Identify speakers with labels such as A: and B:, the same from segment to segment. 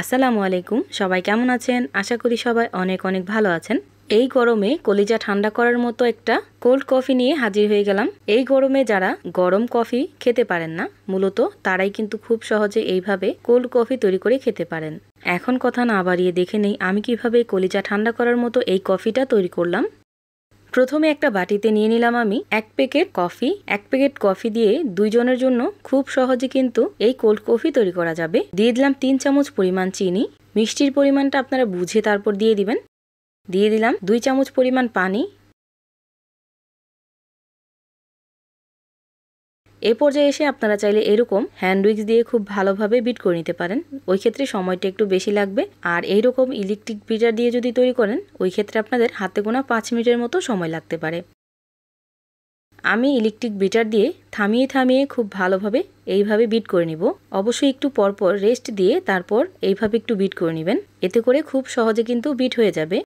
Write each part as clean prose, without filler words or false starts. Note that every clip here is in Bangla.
A: আসসালামু আলাইকুম। সবাই কেমন আছেন? আশা করি সবাই অনেক অনেক ভালো আছেন। এই গরমে কলিজা ঠান্ডা করার মতো একটা কোল্ড কফি নিয়ে হাজির হয়ে গেলাম। এই গরমে যারা গরম কফি খেতে পারেন না, মূলত তারাই কিন্তু খুব সহজে এইভাবে কোল্ড কফি তৈরি করে খেতে পারেন। এখন কথা না বাড়িয়ে দেখে নেই আমি কিভাবে কলিজা ঠান্ডা করার মতো এই কফিটা তৈরি করলাম। প্রথমে একটা বাটিতে নিয়ে নিলাম আমি 1 প্যাকেট কফি। 1 প্যাকেট কফি দিয়ে 2 জনের জন্য খুব সহজে কিন্তু এই কোল্ড কফি তৈরি করা যাবে। দিয়ে দিলাম 3 চামচ পরিমাণ চিনি। মিষ্টির পরিমাণটা আপনারা বুঝে তারপর দিয়ে দিবেন। দিয়ে দিলাম 2 চামচ পরিমাণ পানি। এই পর্যায়ে এসে আপনারা চাইলে এরকম হ্যান্ড উইক্স দিয়ে খুব ভালোভাবে বিট করে নিতে পারেন। ওই ক্ষেত্রে সময়টা একটু বেশি লাগবে। আর এইরকম ইলেকট্রিক বিটার দিয়ে যদি তৈরি করেন, ওই ক্ষেত্রে আপনাদের হাতে গোনা 5 মিনিটের মতো সময় লাগতে পারে। আমি ইলেকট্রিক বিটার দিয়ে থামিয়ে থামিয়ে খুব ভালোভাবে এইভাবে বিট করে নিব। অবশ্যই একটু পরপর রেস্ট দিয়ে তারপর এইভাবে একটু বিট করে নেবেন। এতে করে খুব সহজে কিন্তু বিট হয়ে যাবে।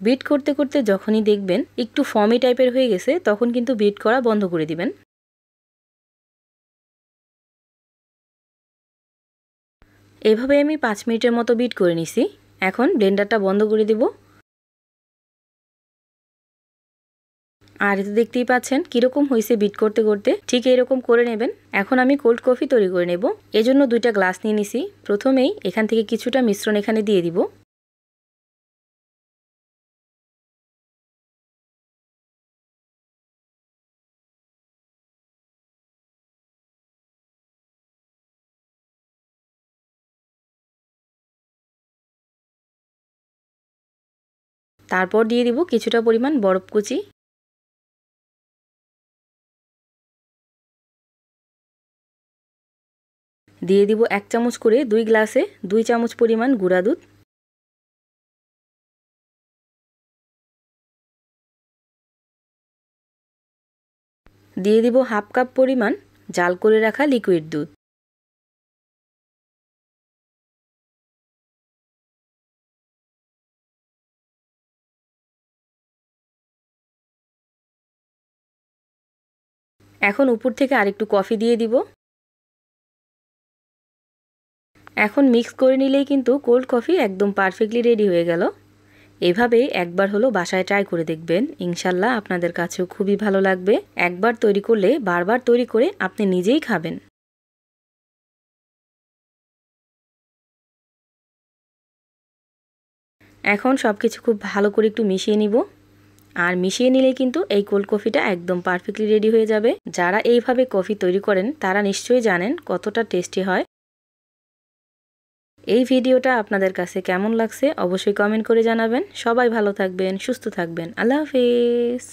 A: বিট করতে করতে যখনই দেখবেন একটু ফমি টাইপের হয়ে গেছে, তখন কিন্তু বিট করা বন্ধ করে দিবেন। এভাবে আমি 5 মিনিটের মতো বিট করে নিছি। এখন ব্লেন্ডারটা বন্ধ করে দিব। আর এতে দেখতেই পাচ্ছেন কিরকম হয়েছে বিট করতে করতে, ঠিক এরকম করে নেবেন। এখন আমি কোল্ড কফি তৈরি করে নেব। এজন্য 2টা গ্লাস নিয়ে নিছি। প্রথমেই এখান থেকে কিছুটা মিশ্রণ এখানে দিয়ে দিব। তারপর দিয়ে দিব কিছুটা পরিমাণ বরফ কুচি। দিয়ে দিব 1 চামচ করে 2 গ্লাসে 2 চামচ পরিমাণ গুঁড়া দুধ। দিয়ে দিব হাফ কাপ পরিমাণ জাল করে রাখা লিকুইড দুধ। এখন উপর থেকে আরেকটু কফি দিয়ে দিব। এখন মিক্স করে নিলেই কিন্তু কোল্ড কফি একদম পারফেক্টলি রেডি হয়ে গেল। এভাবে একবার হলো বাসায় ট্রাই করে দেখবেন, ইনশাল্লাহ আপনাদের কাছেও খুবই ভালো লাগবে। একবার তৈরি করলে বারবার তৈরি করে আপনি নিজেই খাবেন। এখন সবকিছু খুব ভালো করে একটু মিশিয়ে নিব। আর মিশিয়ে নিলেই কিন্তু এই কোল্ড কফিটা একদম পারফেক্টলি রেডি হয়ে যাবে। যারা এইভাবে কফি তৈরি করেন তারা নিশ্চয়ই জানেন কতটা টেস্টি হয়। এই ভিডিওটা আপনাদের কাছে কেমন লাগছে অবশ্যই কমেন্ট করে জানাবেন। সবাই ভালো থাকবেন, সুস্থ থাকবেন। আল্লাহ হাফেজ।